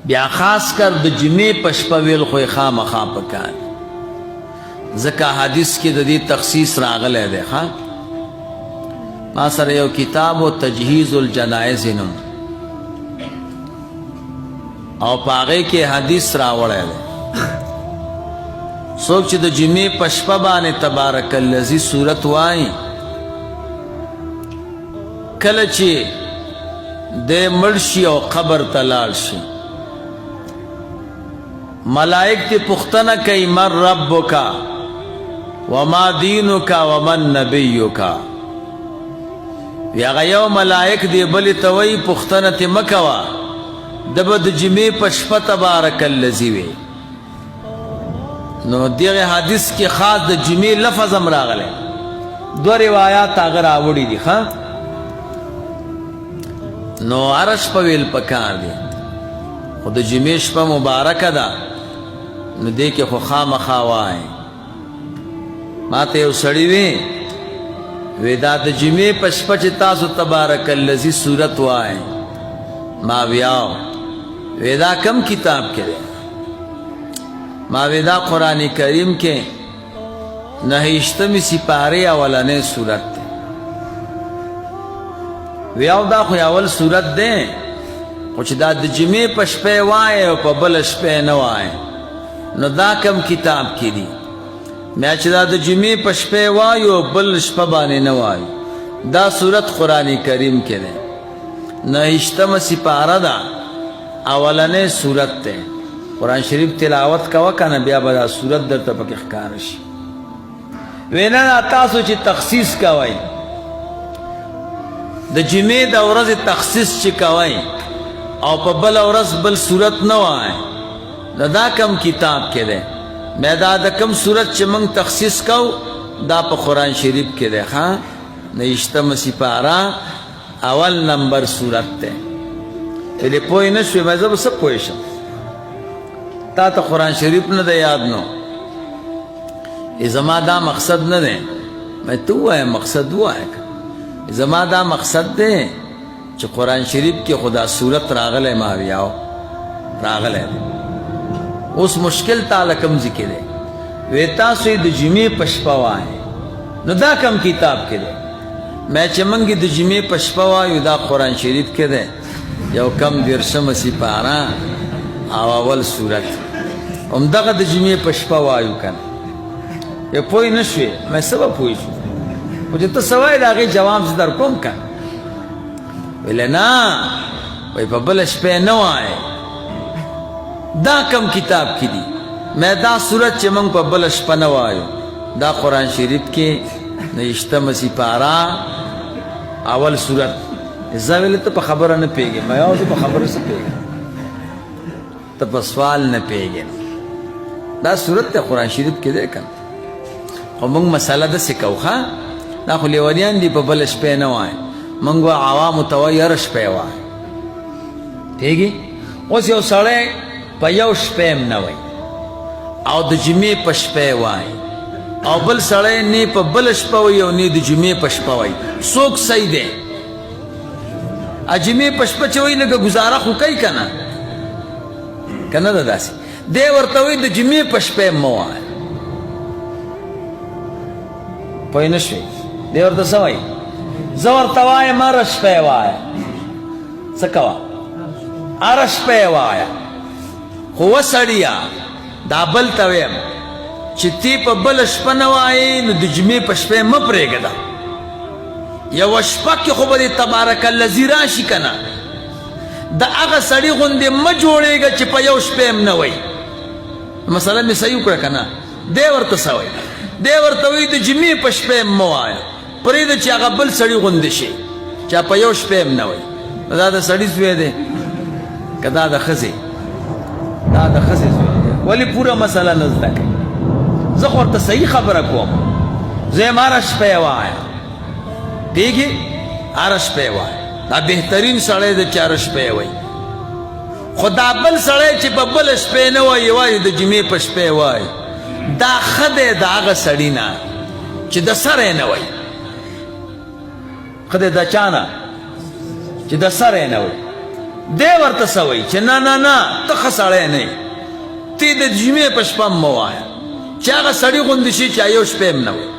بیا خاص کر د جمعې په شپه ویل خو یې خامخا پکار ځکه حدیث کې د دې تخصیص راغلی دی. ما سره یو کتاب و تجهیز الجنائز نوم او په هغې کې حدیث راوړی دی. څوک چې د جمعې په شپه باندې تبارک الذی صورت وایي کله چې دی مړ شي او قبر ته لاړ شي ملائک تی پختنه کوي من ربک وما دینک ومن نبیک. هغه یو ملائک دی بلې ته وایي پختنه تی مه کوه ده به د جمعې په شپه تبارک الذی وي. نو دغه حدیث کې خاص د جمعې لفظ هم راغلی. دوه روایات هغه راوړي دي. نو هره شپه ویل پکار دی خو د جمعې شپه مبارکه ده نو دې کې خو خامخا وایي. ما ته یو سړي وی دا د جمعې په شپه چې تاسو تبارک الذی صورت وایي ما ویاو وی دا کم کتاب کې دی؟ ما وی دا قرآن کریم کې 29 سپارې اولنې صورت دی. ویاو دا خو اول صورت دی خو چې دا د جمعې په شپې وایي او په بله شپې نه وایي نو دا کم کتاب کې دي؟ میا چې دا د جمعې په شپې وایي او بل شپه باندې نه وایي دا صورت قرآن کریم کې دی. 29 سپاره ده اولنې صورت دی. قرآن شریف تلاوت کوه که نه بیا به دا صورت درته پکې ښکاره شي. وی نه تاسو چې تخصیص کوئ د جمعې د ورځې تخصیص چې کوئ او په بل ورځ بل صورت نه وایي نو دا کم کتاب کې دی؟ مې دا د کم صورت چې موږ تخصیص کو دا په قرآن شریف کې دی. 29 سپاره اول نمبر صورت دی. ویلې پوه نه شوې مې زه به څه پوه شم تا ته قرآن شریف نه دی یاد نو زما دا مقصد نه دی. مې ته ووایه مقصد ووایه زما دا مقصد دی چې قرآن شریف کې خدا صورت راغلی ما ویاو راغلی دی. اوس مشکل تاله کم ځای کې دی وی تاسو یې د جمعې په شپه وایئ نو دا کم کتاب کې دی؟ مې چې موږ د جمعې په شپه وایو دا قرآن شریف کې دی یو کم 30 سپاره او اول صورت همدغه د جمعې په شپه وایو که نه؟ یو پوه نه شوې مې څه به پوه شو خو چې ته څه وایې د هغې جواب زه در کوم که نه؟ ویلې نه وایي په بله شپې نه وایې دا کم کتاب کې دي؟ مې دا صورت چې موږ په بله شپه نه وایو دا قرآن شریف کې 29 سپاره اول صورت. زه ویلې ته په خبره نه پوهېږې مې یو زه په خبره څه پوهېږم ته په سوال نه پوهېږې دا صورت ته قرآن شریف کې دی که نه؟ خو موږ مسله داسې کوو دا خو لیونیان دي په بله شپې نه وایي موږ به عوامو ته وایي هره شپې وایي. پوهېږي؟ اوس یو سړی په یو شپې هم نه وایي او د جمعې په شپې وایي او بل سړی نه په بله شپه وایي او نه د جمعې په شپه وایي څوک صحیح دی؟ جمعې په شپه چې وایي لږه ګزاره خو کوي که نه؟ که نه ده داسې؟ دی ورته وایي د جمعې په شپې مه وایه. پوه نه شوې؟ دی ورته څه وایي؟ زه ورته وایم هره شپې وایه. څه کوه؟ هره شپې وایه. خو وسړیه دا بل ته ویم چې تی په بله شپه نه وایې نو د جمعې په شپې مه پرېږده. یوه شپه کې خو به دې تبارک الذی راشي که نه؟ د هغه سړي غوندې مه جوړېږه چې په یو شپې هم نه وایي. مسله مې صحیح وکړه که نه؟ دی ورته څه وایي؟ دی ورته وایي د جمعې په شپې هم مه وایه پرېږده چې هغه بل سړي غوندې شي چې په یو شپې هم نه وایي. دا د سړي زوی دی که دا د ښځې؟ دا د ښځې زوی دی. ولې پوره مسله نه زده کوي؟ زه خو ورته صحیح خبره کوم زه یم هره شپې وایه. پوهېږي؟ هره شپې وایه دا بهترین سړی دی چې هره شپې وایي. خو دا بل سړی چې په بله شپې نه وایي وایي د جمعې په شپې وایي دا ښه دی د هغه سړي نه چې د سره یې نه وایي. ښه دی د چا نه چې د سره یې نه وایي دی ورته سوي چې نه نه نه ته ښه سړی نه یې تی د جمعې په شپه مه وایه چې هغه سړي غوندې شي چې یو شپې هم نه وي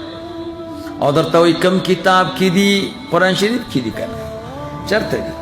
او درته وایي کم کتاب کې دي قرآن شریف کې دي که نه چېرته دي